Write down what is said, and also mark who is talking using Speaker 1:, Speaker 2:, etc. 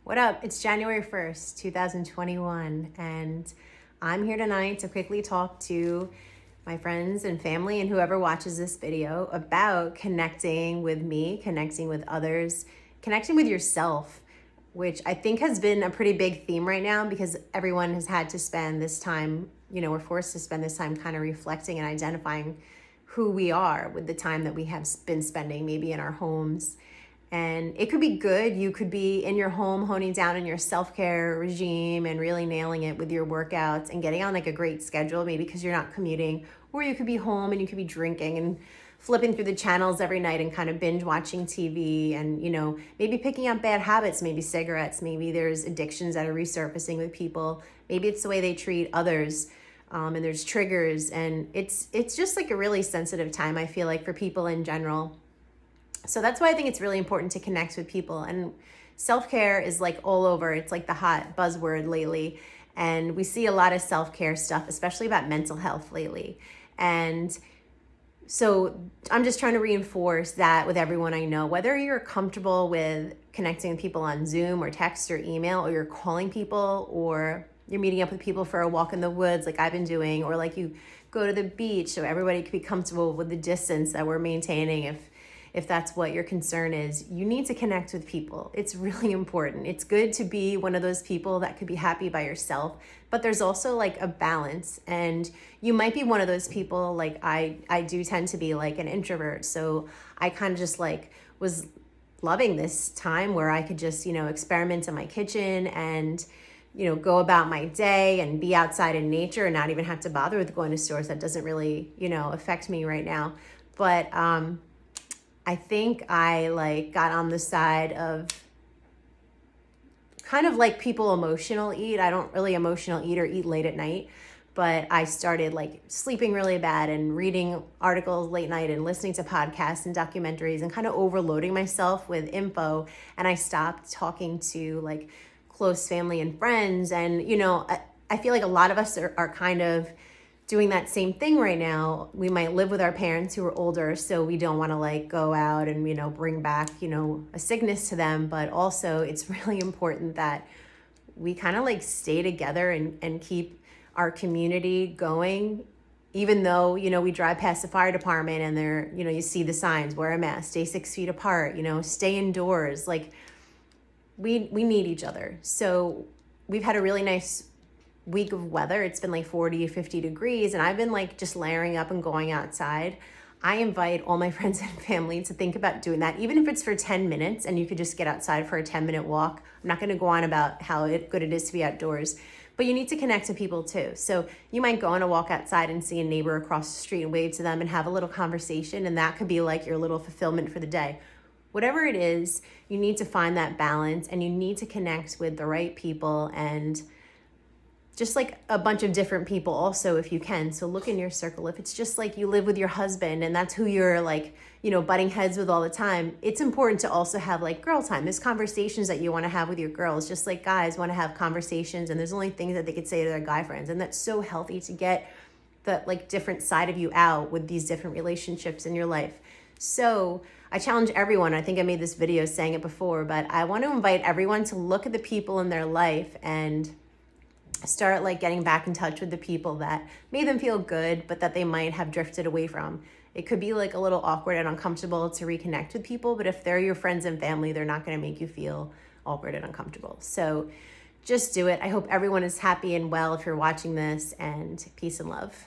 Speaker 1: What up? It's January 1st, 2021, and I'm here tonight to quickly talk to my friends and family and whoever watches this video about connecting with me, connecting with others, connecting with yourself, which I think has been a pretty big theme right now because everyone has had to spend this time, we're forced to spend this time kind of reflecting and identifying who we are with the time that we have been spending maybe in our homes. And it could be good. You could be in your home honing down on your self-care regime and really nailing it with your workouts and getting on like a great schedule, maybe because you're not commuting. Or you could be home and you could be drinking and flipping through the channels every night and kind of binge watching TV and, maybe picking up bad habits, maybe cigarettes, maybe there's addictions that are resurfacing with people. Maybe it's the way they treat others. And there's triggers, and it's just like a really sensitive time, I feel like, for people in general. So that's why I think it's really important to connect with people. And self-care is like all over. It's like the hot buzzword lately. And we see a lot of self-care stuff, especially about mental health lately. And so I'm just trying to reinforce that with everyone I know, whether you're comfortable with connecting with people on Zoom or text or email, or you're calling people, or you're meeting up with people for a walk in the woods like I've been doing, or like you go to the beach so everybody can be comfortable with the distance that we're maintaining if that's what your concern is. You need to connect with people. It's really important. It's good to be one of those people that could be happy by yourself, but there's also like a balance. And you might be one of those people, like I do tend to be like an introvert. So I kind of just like was loving this time where I could just, experiment in my kitchen and, go about my day and be outside in nature and not even have to bother with going to stores. That doesn't really, affect me right now. But, I think I got on the side of kind of like people emotional eat. I don't really emotional eat or eat late at night, but I started sleeping really bad and reading articles late night and listening to podcasts and documentaries and kind of overloading myself with info. And I stopped talking to close family and friends. And, I feel like a lot of us are kind of doing that same thing right now. We might live with our parents who are older, so we don't want to go out and, bring back, a sickness to them. But also it's really important that we kind of stay together and keep our community going, even though, we drive past the fire department and they're, you see the signs, wear a mask, stay 6 feet apart, stay indoors. We need each other. So we've had a really nice week of weather. It's been 40 or 50 degrees, and I've been just layering up and going outside. I invite all my friends and family to think about doing that, even if it's for 10 minutes and you could just get outside for a 10-minute walk. I'm not going to go on about how good it is to be outdoors, but you need to connect to people too. So you might go on a walk outside and see a neighbor across the street and wave to them and have a little conversation, and that could be your little fulfillment for the day. Whatever it is, you need to find that balance, and you need to connect with the right people, and just a bunch of different people also if you can. So look in your circle. If it's just you live with your husband and that's who you're butting heads with all the time, it's important to also have girl time. There's conversations that you want to have with your girls, just like guys want to have conversations, and there's only things that they could say to their guy friends. And that's so healthy to get the different side of you out with these different relationships in your life. So I challenge everyone. I think I made this video saying it before, but I want to invite everyone to look at the people in their life and start getting back in touch with the people that made them feel good, but that they might have drifted away from. It could be a little awkward and uncomfortable to reconnect with people, but if they're your friends and family, they're not going to make you feel awkward and uncomfortable. So just do it. I hope everyone is happy and well if you're watching this, and peace and love.